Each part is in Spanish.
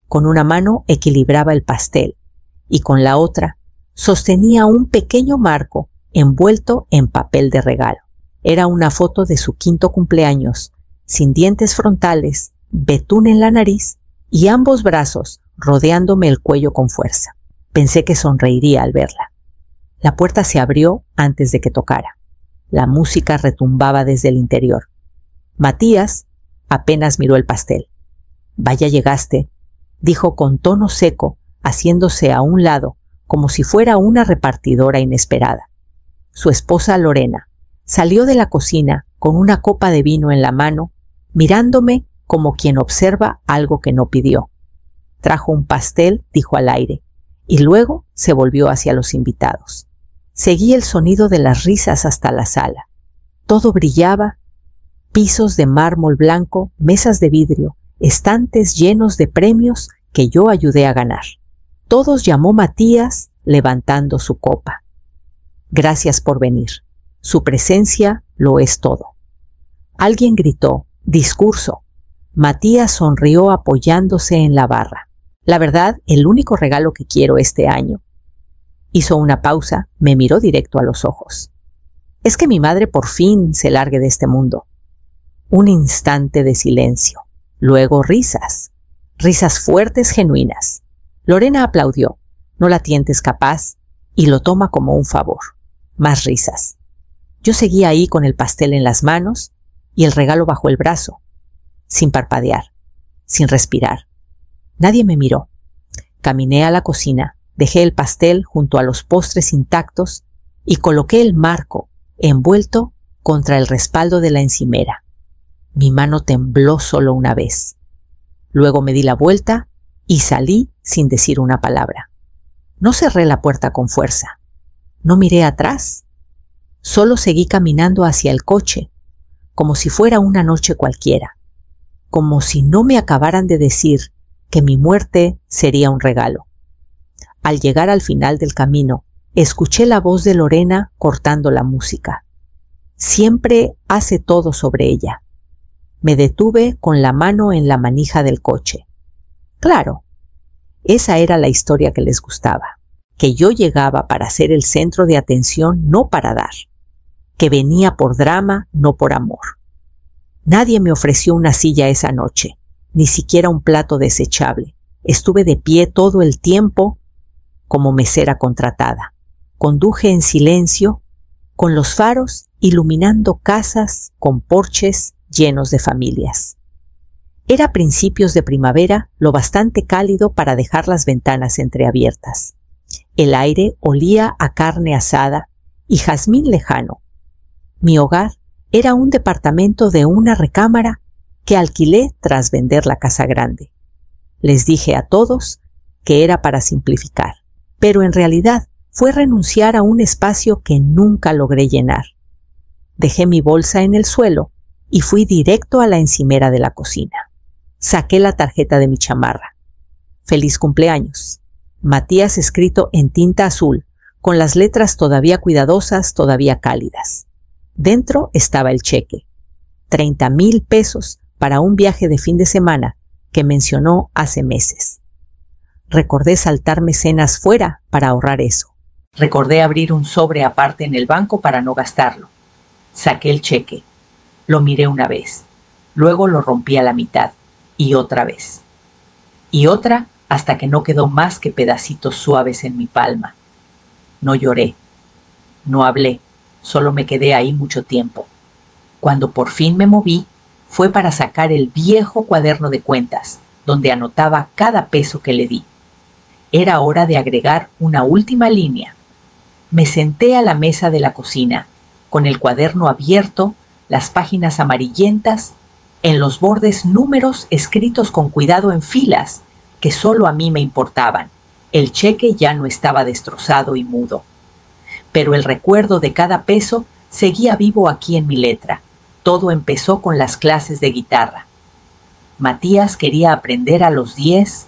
Con una mano equilibraba el pastel y con la otra sostenía un pequeño marco envuelto en papel de regalo. Era una foto de su 5º cumpleaños, sin dientes frontales, betún en la nariz y ambos brazos rodeándome el cuello con fuerza. Pensé que sonreiría al verla. La puerta se abrió antes de que tocara. La música retumbaba desde el interior. Matías apenas miró el pastel. «Vaya llegaste», dijo con tono seco, haciéndose a un lado, como si fuera una repartidora inesperada. Su esposa Lorena salió de la cocina con una copa de vino en la mano, mirándome como quien observa algo que no pidió. Trajo un pastel, dijo al aire, y luego se volvió hacia los invitados. Seguí el sonido de las risas hasta la sala. Todo brillaba, pisos de mármol blanco, mesas de vidrio, estantes llenos de premios que yo ayudé a ganar. Todos llamó Matías levantando su copa. Gracias por venir. Su presencia lo es todo. Alguien gritó, discurso. Matías sonrió apoyándose en la barra. La verdad, el único regalo que quiero este año. Hizo una pausa, me miró directo a los ojos. Es que mi madre por fin se largue de este mundo. Un instante de silencio. Luego risas. Risas fuertes, genuinas. Lorena aplaudió. No la tientes capaz y lo toma como un favor. Más risas. Yo seguí ahí con el pastel en las manos y el regalo bajo el brazo, sin parpadear, sin respirar. Nadie me miró. Caminé a la cocina, dejé el pastel junto a los postres intactos y coloqué el marco envuelto contra el respaldo de la encimera. Mi mano tembló solo una vez. Luego me di la vuelta y salí sin decir una palabra. No cerré la puerta con fuerza. No miré atrás. Solo seguí caminando hacia el coche, como si fuera una noche cualquiera, como si no me acabaran de decir que mi muerte sería un regalo. Al llegar al final del camino, escuché la voz de Lorena cortando la música. Siempre hace todo sobre ella. Me detuve con la mano en la manija del coche. Claro, esa era la historia que les gustaba, que yo llegaba para ser el centro de atención, no para dar, que venía por drama, no por amor. Nadie me ofreció una silla esa noche, ni siquiera un plato desechable. Estuve de pie todo el tiempo como mesera contratada. Conduje en silencio, con los faros iluminando casas con porches llenos de familias. Era principios de primavera, lo bastante cálido para dejar las ventanas entreabiertas. El aire olía a carne asada y jazmín lejano. Mi hogar era un departamento de una recámara que alquilé tras vender la casa grande. Les dije a todos que era para simplificar, pero en realidad fue renunciar a un espacio que nunca logré llenar. Dejé mi bolsa en el suelo y fui directo a la encimera de la cocina. Saqué la tarjeta de mi chamarra. Feliz cumpleaños. Matías escrito en tinta azul, con las letras todavía cuidadosas, todavía cálidas. Dentro estaba el cheque. 30,000 pesos para un viaje de fin de semana que mencionó hace meses. Recordé saltarme cenas fuera para ahorrar eso. Recordé abrir un sobre aparte en el banco para no gastarlo. Saqué el cheque. Lo miré una vez. Luego lo rompí a la mitad. Y otra vez. Y otra hasta que no quedó más que pedacitos suaves en mi palma. No lloré. No hablé. Solo me quedé ahí mucho tiempo. Cuando por fin me moví, fue para sacar el viejo cuaderno de cuentas, donde anotaba cada peso que le di. Era hora de agregar una última línea. Me senté a la mesa de la cocina, con el cuaderno abierto, las páginas amarillentas, en los bordes números escritos con cuidado en filas, que solo a mí me importaban. El cheque ya no estaba destrozado y mudo. Pero el recuerdo de cada peso seguía vivo aquí en mi letra. Todo empezó con las clases de guitarra. Matías quería aprender a los 10.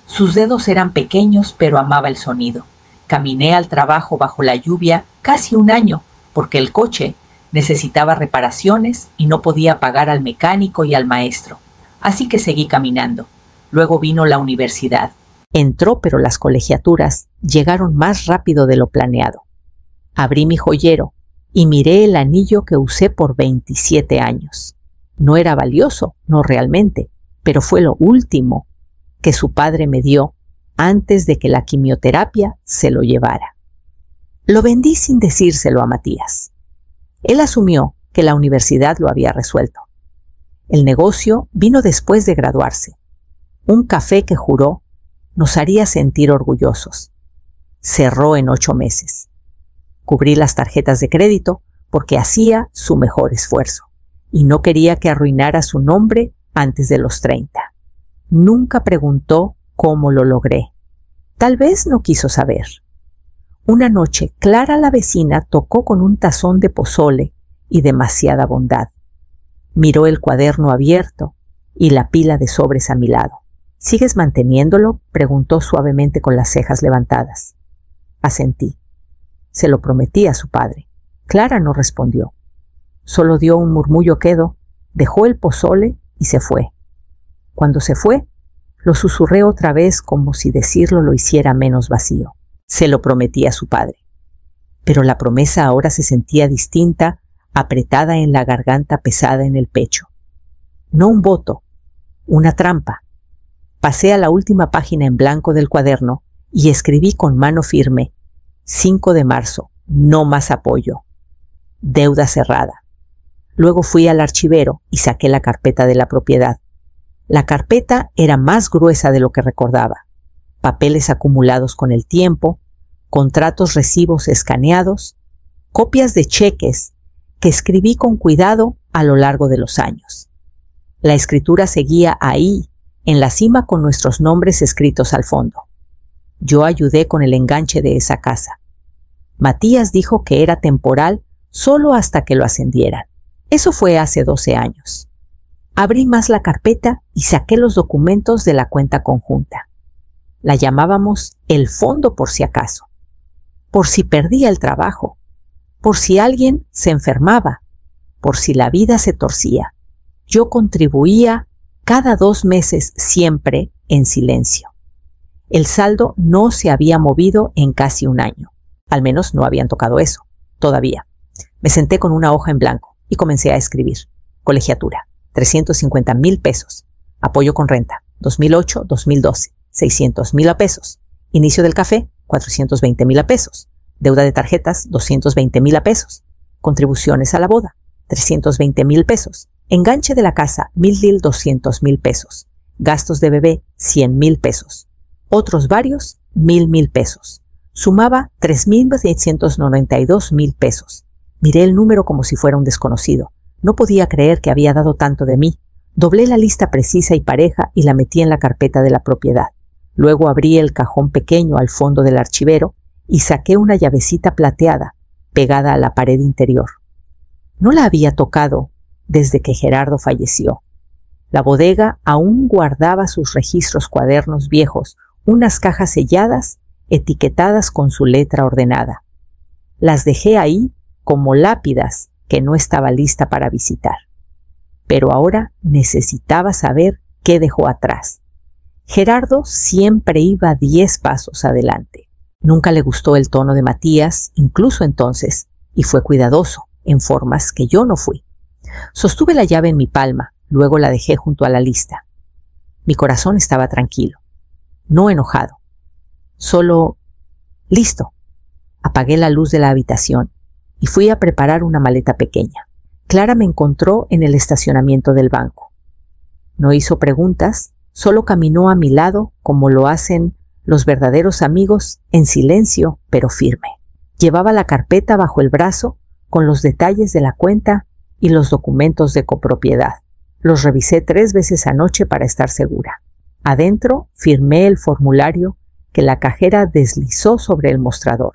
Sus dedos eran pequeños, pero amaba el sonido. Caminé al trabajo bajo la lluvia casi un año, porque el coche necesitaba reparaciones y no podía pagar al mecánico y al maestro. Así que seguí caminando. Luego vino la universidad. Entró, pero las colegiaturas llegaron más rápido de lo planeado. Abrí mi joyero y miré el anillo que usé por 27 años. No era valioso, no realmente, pero fue lo último que su padre me dio antes de que la quimioterapia se lo llevara. Lo vendí sin decírselo a Matías. Él asumió que la universidad lo había resuelto. El negocio vino después de graduarse. Un café que juró nos haría sentir orgullosos. Cerró en 8 meses. Cubrí las tarjetas de crédito porque hacía su mejor esfuerzo y no quería que arruinara su nombre antes de los 30. Nunca preguntó cómo lo logré. Tal vez no quiso saber. Una noche, Clara la vecina tocó con un tazón de pozole y demasiada bondad. Miró el cuaderno abierto y la pila de sobres a mi lado. ¿Sigues manteniéndolo?, preguntó suavemente con las cejas levantadas. Asentí. Se lo prometí a su padre. Clara no respondió. Solo dio un murmullo quedo, dejó el pozole y se fue. Cuando se fue, lo susurré otra vez como si decirlo lo hiciera menos vacío. Se lo prometí a su padre. Pero la promesa ahora se sentía distinta, apretada en la garganta, pesada en el pecho. No un voto, una trampa. Pasé a la última página en blanco del cuaderno y escribí con mano firme: 5 de marzo, no más apoyo. Deuda cerrada. Luego fui al archivero y saqué la carpeta de la propiedad. La carpeta era más gruesa de lo que recordaba. Papeles acumulados con el tiempo, contratos, recibos escaneados, copias de cheques que escribí con cuidado a lo largo de los años. La escritura seguía ahí, en la cima, con nuestros nombres escritos al fondo. Yo ayudé con el enganche de esa casa. Matías dijo que era temporal solo hasta que lo ascendieran. Eso fue hace 12 años. Abrí más la carpeta y saqué los documentos de la cuenta conjunta. La llamábamos el fondo por si acaso, por si perdía el trabajo, por si alguien se enfermaba, por si la vida se torcía. Yo contribuía cada 2 meses, siempre en silencio. El saldo no se había movido en casi un año. Al menos no habían tocado eso, todavía. Me senté con una hoja en blanco y comencé a escribir. Colegiatura, 350,000 pesos. Apoyo con renta, 2008-2012, 600,000 pesos. Inicio del café, 420,000 pesos. Deuda de tarjetas, 220,000 pesos. Contribuciones a la boda, 320,000 pesos. Enganche de la casa, 1,200,000 pesos. Gastos de bebé, 100,000 pesos. Otros varios, 1,000 pesos. Sumaba 3,692,000 pesos. Miré el número como si fuera un desconocido. No podía creer que había dado tanto de mí. Doblé la lista precisa y pareja y la metí en la carpeta de la propiedad. Luego abrí el cajón pequeño al fondo del archivero y saqué una llavecita plateada pegada a la pared interior. No la había tocado desde que Gerardo falleció. La bodega aún guardaba sus registros, cuadernos viejos, unas cajas selladas, etiquetadas con su letra ordenada. Las dejé ahí como lápidas que no estaba lista para visitar. Pero ahora necesitaba saber qué dejó atrás. Gerardo siempre iba 10 pasos adelante. Nunca le gustó el tono de Matías, incluso entonces, y fue cuidadoso, en formas que yo no fui. Sostuve la llave en mi palma, luego la dejé junto a la lista. Mi corazón estaba tranquilo, no enojado, solo listo. Apagué la luz de la habitación y fui a preparar una maleta pequeña. Clara me encontró en el estacionamiento del banco. No hizo preguntas, solo caminó a mi lado como lo hacen los verdaderos amigos, en silencio pero firme. Llevaba la carpeta bajo el brazo con los detalles de la cuenta y los documentos de copropiedad. Los revisé 3 veces anoche para estar segura. Adentro firmé el formulario que la cajera deslizó sobre el mostrador.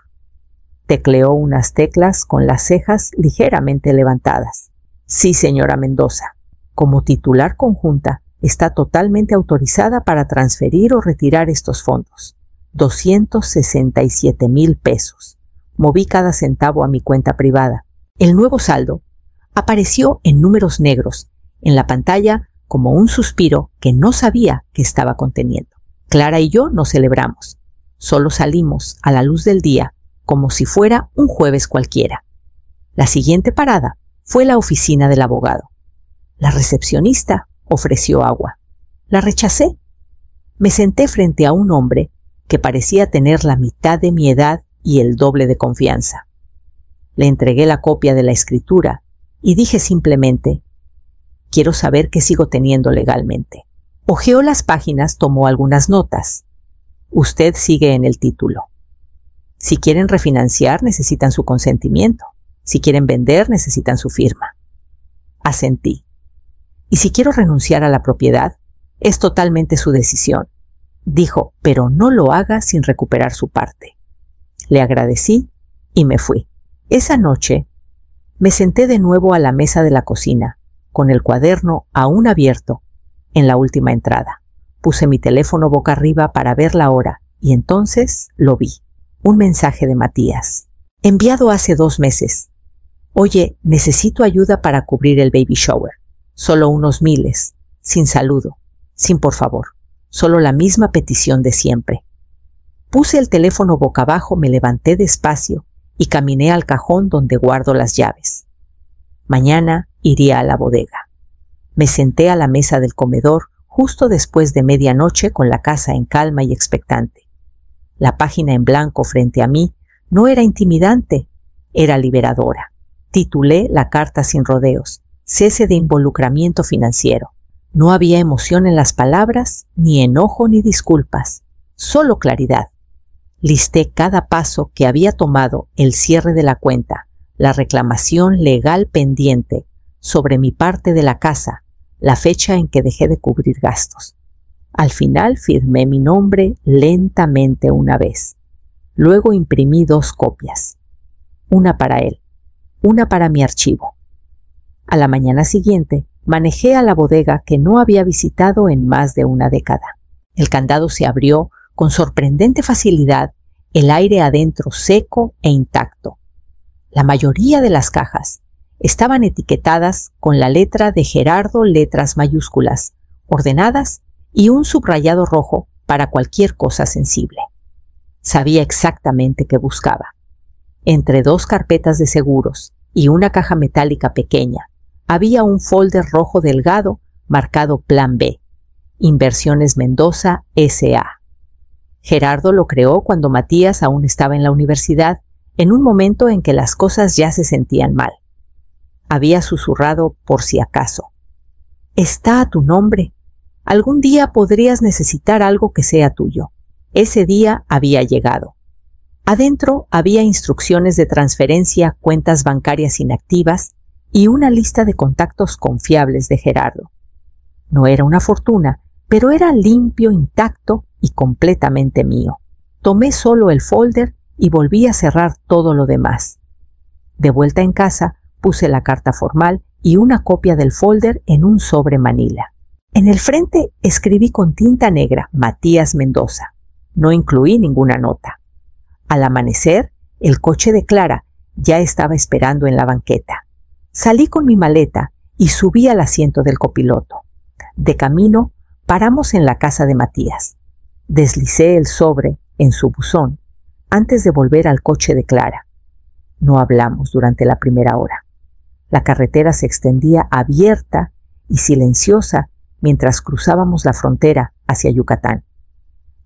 Tecleó unas teclas con las cejas ligeramente levantadas. Sí, señora Mendoza, como titular conjunta, está totalmente autorizada para transferir o retirar estos fondos. 267,000 pesos. Moví cada centavo a mi cuenta privada. El nuevo saldo apareció en números negros en la pantalla como un suspiro que no sabía que estaba conteniendo. Clara y yo no celebramos. Solo salimos a la luz del día como si fuera un jueves cualquiera. La siguiente parada fue la oficina del abogado. La recepcionista ofreció agua. La rechacé. Me senté frente a un hombre que parecía tener la mitad de mi edad y el doble de confianza. Le entregué la copia de la escritura y dije simplemente: quiero saber qué sigo teniendo legalmente. Hojeó las páginas, tomó algunas notas. Usted sigue en el título. Si quieren refinanciar, necesitan su consentimiento. Si quieren vender, necesitan su firma. Asentí. Y si quiero renunciar a la propiedad, es totalmente su decisión. Dijo, pero no lo haga sin recuperar su parte. Le agradecí y me fui. Esa noche me senté de nuevo a la mesa de la cocina, con el cuaderno aún abierto, en la última entrada. Puse mi teléfono boca arriba para ver la hora y entonces lo vi. Un mensaje de Matías, enviado hace 2 meses. Oye, necesito ayuda para cubrir el baby shower. Solo unos miles, sin saludo, sin por favor. Solo la misma petición de siempre. Puse el teléfono boca abajo, me levanté despacio y caminé al cajón donde guardo las llaves. Mañana iría a la bodega. Me senté a la mesa del comedor justo después de medianoche con la casa en calma y expectante. La página en blanco frente a mí no era intimidante, era liberadora. Titulé la carta sin rodeos, cese de involucramiento financiero. No había emoción en las palabras, ni enojo ni disculpas, solo claridad. Listé cada paso que había tomado, el cierre de la cuenta, la reclamación legal pendiente sobre mi parte de la casa, la fecha en que dejé de cubrir gastos. Al final firmé mi nombre lentamente una vez. Luego imprimí 2 copias. Una para él, una para mi archivo. A la mañana siguiente, manejé a la bodega que no había visitado en más de una década. El candado se abrió con sorprendente facilidad, el aire adentro seco e intacto. La mayoría de las cajas estaban etiquetadas con la letra de Gerardo, letras mayúsculas, ordenadas y un subrayado rojo para cualquier cosa sensible. Sabía exactamente qué buscaba. Entre 2 carpetas de seguros y una caja metálica pequeña, había un folder rojo delgado marcado Plan B, Inversiones Mendoza S.A. Gerardo lo creó cuando Matías aún estaba en la universidad, en un momento en que las cosas ya se sentían mal. Había susurrado por si acaso. Está a tu nombre. Algún día podrías necesitar algo que sea tuyo. Ese día había llegado. Adentro había instrucciones de transferencia, cuentas bancarias inactivas y una lista de contactos confiables de Gerardo. No era una fortuna, pero era limpio, intacto y completamente mío. Tomé solo el folder y volví a cerrar todo lo demás. De vuelta en casa, puse la carta formal y una copia del folder en un sobre manila. En el frente escribí con tinta negra Matías Mendoza. No incluí ninguna nota. Al amanecer, el coche de Clara ya estaba esperando en la banqueta. Salí con mi maleta y subí al asiento del copiloto. De camino, paramos en la casa de Matías. Deslicé el sobre en su buzón antes de volver al coche de Clara. No hablamos durante la primera hora. La carretera se extendía abierta y silenciosa mientras cruzábamos la frontera hacia Yucatán.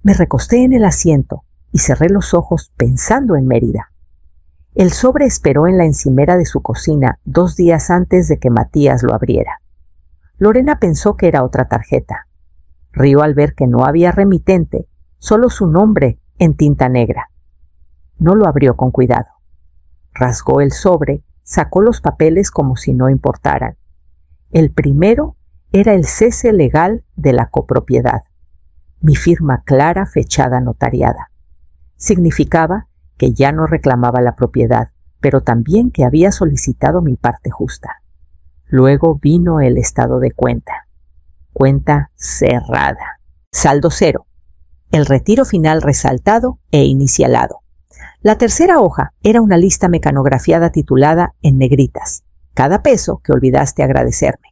Me recosté en el asiento y cerré los ojos pensando en Mérida. El sobre esperó en la encimera de su cocina 2 días antes de que Matías lo abriera. Lorena pensó que era otra tarjeta. Rió al ver que no había remitente, solo su nombre en tinta negra. No lo abrió con cuidado. Rasgó el sobre, sacó los papeles como si no importaran. El primero era el cese legal de la copropiedad. Mi firma clara, fechada, notariada. Significaba que ya no reclamaba la propiedad, pero también que había solicitado mi parte justa. Luego vino el estado de cuenta. Cuenta cerrada. Saldo 0. El retiro final resaltado e inicialado. La tercera hoja era una lista mecanografiada titulada en negritas. Cada peso que olvidaste agradecerme.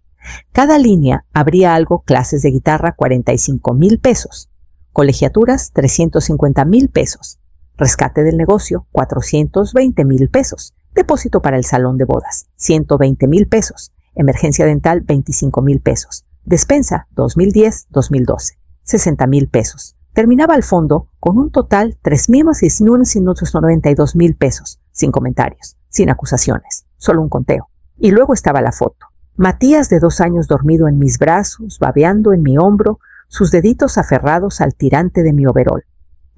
Cada línea abría algo: clases de guitarra, 45,000 pesos. Colegiaturas, 350,000 pesos. Rescate del negocio, 420,000 pesos. Depósito para el salón de bodas, 120,000 pesos. Emergencia dental, 25,000 pesos. Despensa, 2010-2012, 60,000 pesos. Terminaba al fondo con un total 3,692,000 pesos, sin comentarios, sin acusaciones, solo un conteo. Y luego estaba la foto. Matías, de 2 años, dormido en mis brazos, babeando en mi hombro, sus deditos aferrados al tirante de mi overol.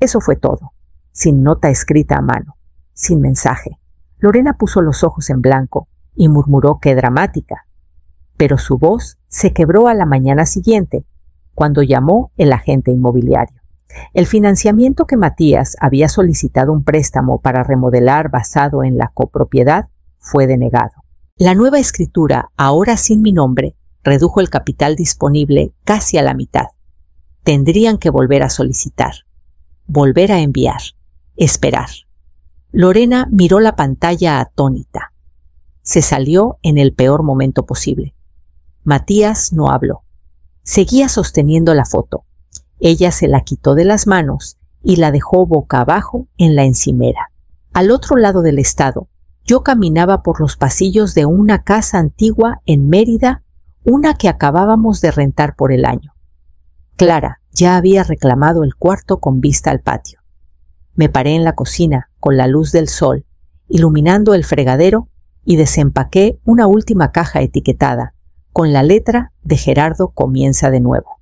Eso fue todo, sin nota escrita a mano, sin mensaje. Lorena puso los ojos en blanco y murmuró: «¡Qué dramática!». Pero su voz se quebró a la mañana siguiente, cuando llamó el agente inmobiliario. El financiamiento que Matías había solicitado, un préstamo para remodelar basado en la copropiedad, fue denegado. La nueva escritura, ahora sin mi nombre, redujo el capital disponible casi a la mitad. Tendrían que volver a solicitar, volver a enviar, esperar. Lorena miró la pantalla atónita. Se salió en el peor momento posible. Matías no habló. Seguía sosteniendo la foto. Ella se la quitó de las manos y la dejó boca abajo en la encimera. Al otro lado del estado, yo caminaba por los pasillos de una casa antigua en Mérida, una que acabábamos de rentar por el año. Clara ya había reclamado el cuarto con vista al patio. Me paré en la cocina con la luz del sol, iluminando el fregadero, y desempaqué una última caja etiquetada con la letra de Gerardo comienza de nuevo.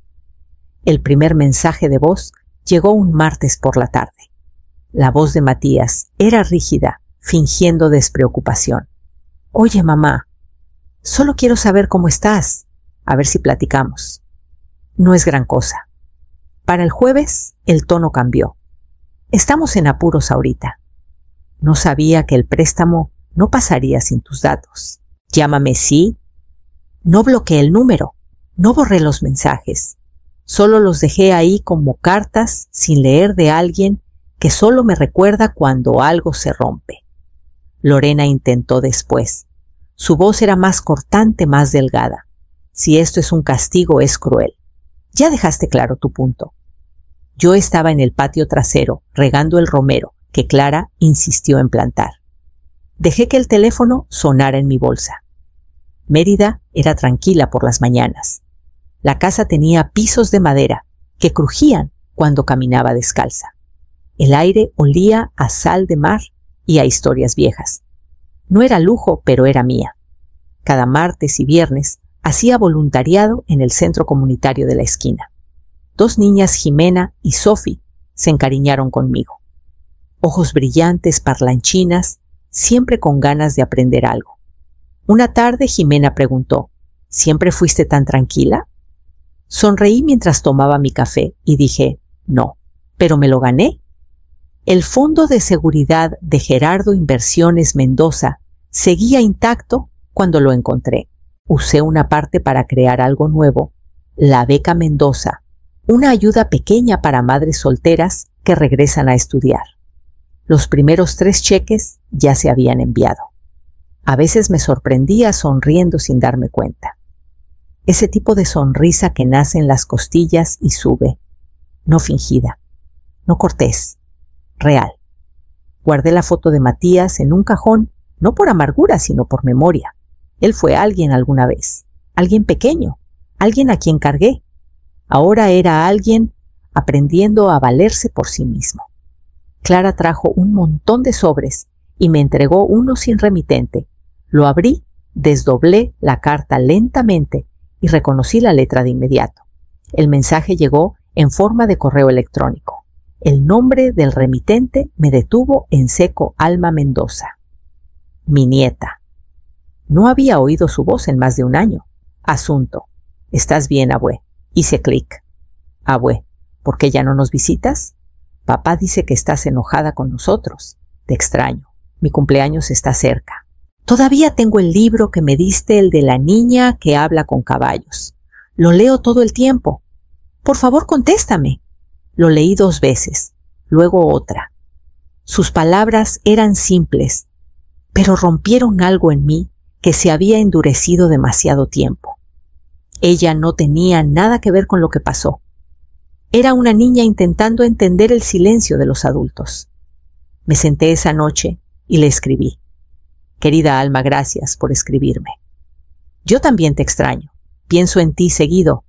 El primer mensaje de voz llegó un martes por la tarde. La voz de Matías era rígida, fingiendo despreocupación. «Oye, mamá, solo quiero saber cómo estás, a ver si platicamos. No es gran cosa». Para el jueves el tono cambió. «Estamos en apuros ahorita. No sabía que el préstamo no pasaría sin tus datos. Llámame, sí. No bloqueé el número, no borré los mensajes. Solo los dejé ahí como cartas sin leer, de alguien que solo me recuerda cuando algo se rompe». Lorena intentó después. Su voz era más cortante, más delgada. «Si esto es un castigo, es cruel. Ya dejaste claro tu punto». Yo estaba en el patio trasero, regando el romero que Clara insistió en plantar. Dejé que el teléfono sonara en mi bolsa. Mérida era tranquila por las mañanas. La casa tenía pisos de madera que crujían cuando caminaba descalza. El aire olía a sal de mar y a historias viejas. No era lujo, pero era mía. Cada martes y viernes hacía voluntariado en el centro comunitario de la esquina. 2 niñas, Jimena y Sofi, se encariñaron conmigo. Ojos brillantes, parlanchinas, siempre con ganas de aprender algo. Una tarde Jimena preguntó: «¿Siempre fuiste tan tranquila?». Sonreí mientras tomaba mi café y dije: «No, pero me lo gané». El fondo de seguridad de Gerardo Inversiones Mendoza seguía intacto cuando lo encontré. Usé una parte para crear algo nuevo, la Beca Mendoza, una ayuda pequeña para madres solteras que regresan a estudiar. Los primeros 3 cheques ya se habían enviado. A veces me sorprendía sonriendo sin darme cuenta. Ese tipo de sonrisa que nace en las costillas y sube, no fingida, no cortés, real. Guardé la foto de Matías en un cajón, no por amargura, sino por memoria. Él fue alguien alguna vez, alguien pequeño, alguien a quien cargué. Ahora era alguien aprendiendo a valerse por sí mismo. Clara trajo un montón de sobres y me entregó uno sin remitente. Lo abrí, desdoblé la carta lentamente y reconocí la letra de inmediato. El mensaje llegó en forma de correo electrónico. El nombre del remitente me detuvo en seco: Alma Mendoza. Mi nieta. No había oído su voz en más de un año. Asunto: ¿estás bien, abue? Hice clic. Abue, ¿por qué ya no nos visitas? Papá dice que estás enojada con nosotros. Te extraño. Mi cumpleaños está cerca. Todavía tengo el libro que me diste, el de la niña que habla con caballos. Lo leo todo el tiempo. Por favor, contéstame. Lo leí 2 veces, luego otra. Sus palabras eran simples, pero rompieron algo en mí que se había endurecido demasiado tiempo. Ella no tenía nada que ver con lo que pasó. Era una niña intentando entender el silencio de los adultos. Me senté esa noche y le escribí. Querida Alma, gracias por escribirme. Yo también te extraño. Pienso en ti seguido,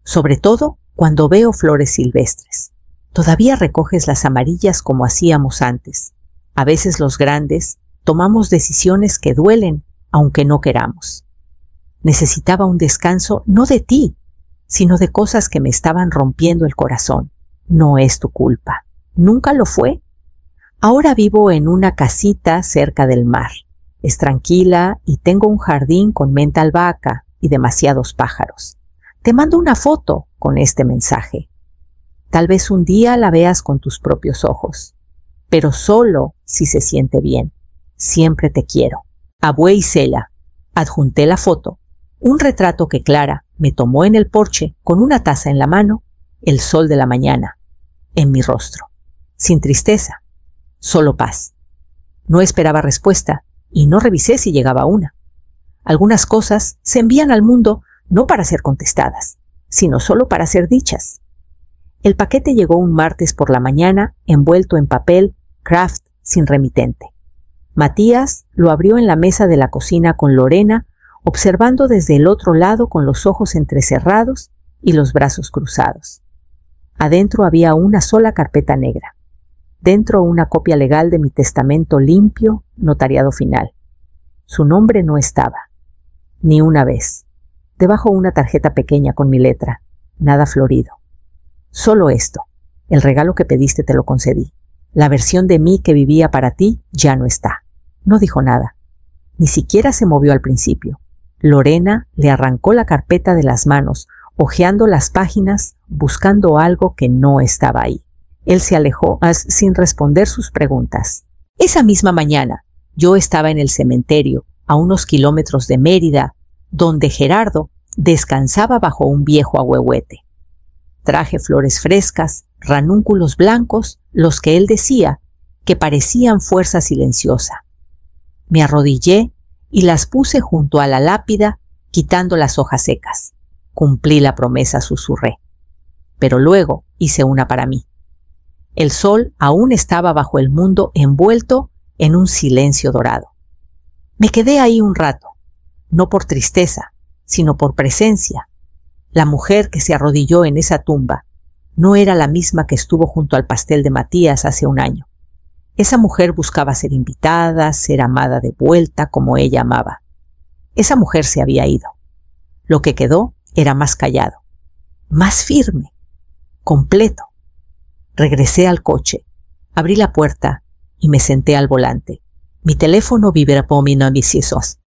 sobre todo cuando veo flores silvestres. Todavía recoges las amarillas como hacíamos antes. A veces los grandes tomamos decisiones que duelen, aunque no queramos. Necesitaba un descanso no de ti, sino de cosas que me estaban rompiendo el corazón. No es tu culpa. Nunca lo fue. Ahora vivo en una casita cerca del mar. Es tranquila y tengo un jardín con menta albahaca y demasiados pájaros. Te mando una foto con este mensaje. Tal vez un día la veas con tus propios ojos, pero solo si se siente bien. Siempre te quiero. Abue y Cela. Adjunté la foto, un retrato que Clara me tomó en el porche con una taza en la mano, el sol de la mañana, en mi rostro. Sin tristeza, solo paz. No esperaba respuesta y no revisé si llegaba una. Algunas cosas se envían al mundo no para ser contestadas, sino solo para ser dichas. El paquete llegó un martes por la mañana envuelto en papel Kraft sin remitente. Matías lo abrió en la mesa de la cocina con Lorena, observando desde el otro lado con los ojos entrecerrados y los brazos cruzados. Adentro había una sola carpeta negra. Dentro una copia legal de mi testamento limpio, notariado final. Su nombre no estaba. Ni una vez. Debajo una tarjeta pequeña con mi letra. Nada florido. Solo esto. El regalo que pediste te lo concedí. La versión de mí que vivía para ti ya no está. No dijo nada. Ni siquiera se movió al principio. Lorena le arrancó la carpeta de las manos, hojeando las páginas, buscando algo que no estaba ahí. Él se alejó sin responder sus preguntas. Esa misma mañana, yo estaba en el cementerio, a unos kilómetros de Mérida, donde Gerardo descansaba bajo un viejo ahuehuete. Traje flores frescas, ranúnculos blancos, los que él decía que parecían fuerza silenciosa. Me arrodillé y las puse junto a la lápida, quitando las hojas secas. Cumplí la promesa, susurré. Pero luego hice una para mí. El sol aún estaba bajo el mundo envuelto en un silencio dorado. Me quedé ahí un rato, no por tristeza, sino por presencia. La mujer que se arrodilló en esa tumba no era la misma que estuvo junto al pastel de Matías hace un año. Esa mujer buscaba ser invitada, ser amada de vuelta como ella amaba. Esa mujer se había ido. Lo que quedó era más callado, más firme, completo. Regresé al coche, abrí la puerta y me senté al volante. Mi teléfono vibró ambiciosos.